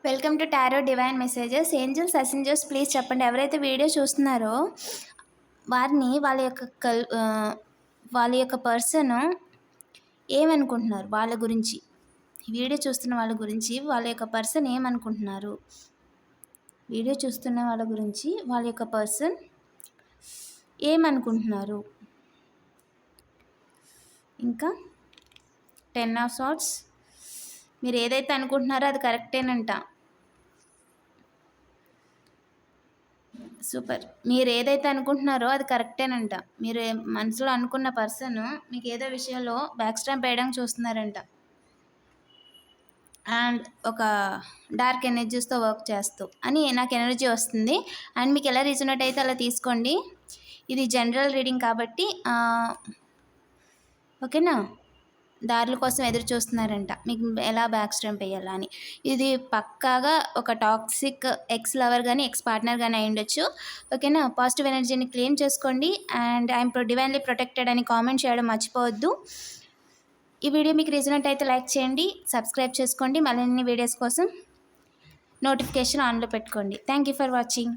Welcome to tarot divine messages. Angels, అసెంజర్స్ please చెప్పండి. ఎవరైతే వీడియో చూస్తున్నారో వారిని వాళ్ళ యొక్క పర్సన్ ఏమనుకుంటున్నారు వాళ్ళ గురించి, వీడియో చూస్తున్న వాళ్ళ గురించి వాళ్ళ యొక్క పర్సన్ ఏమనుకుంటున్నారు, వీడియో చూస్తున్న వాళ్ళ గురించి వాళ్ళ యొక్క పర్సన్ ఏమనుకుంటున్నారు. ఇంకా 10 ఆఫ్ సార్ట్స్, మీరు ఏదైతే అనుకుంటున్నారో అది కరెక్టేనంట. సూపర్. మీరు ఏదైతే అనుకుంటున్నారో అది కరెక్టేనంట. మీరు మనసులో అనుకున్న పర్సన్ మీకు ఏదో విషయంలో బ్యాక్ స్టాంప్ వేయడానికి చూస్తున్నారంట. అండ్ ఒక డార్క్ ఎనర్జీస్తో వర్క్ చేస్తూ అని నాకు ఎనర్జీ వస్తుంది. అండ్ మీకు ఎలా రీజనేట్ అయితే అలా తీసుకోండి. ఇది జనరల్ రీడింగ్ కాబట్టి ఓకేనా. దారుల కోసం ఎదురు చూస్తున్నారంట, మీకు ఎలా బ్యాక్ స్టాంప్ వేయాలా అని. ఇది పక్కాగా ఒక టాక్సిక్ ఎక్స్ లవర్ కానీ ఎక్స్ పార్ట్నర్ కానీ అయి ఉండొచ్చు. ఓకేనా. పాజిటివ్ ఎనర్జీని క్లెయిమ్ చేసుకోండి. అండ్ ఐఎమ్ డివైన్లీ ప్రొటెక్టెడ్ అని కామెంట్ చేయడం మర్చిపోవద్దు. ఈ వీడియో మీకు రీజనెంట్ అయితే లైక్ చేయండి, సబ్స్క్రైబ్ చేసుకోండి. మరిన్ని వీడియోస్ కోసం నోటిఫికేషన్ ఆన్లో పెట్టుకోండి. Thank you for watching.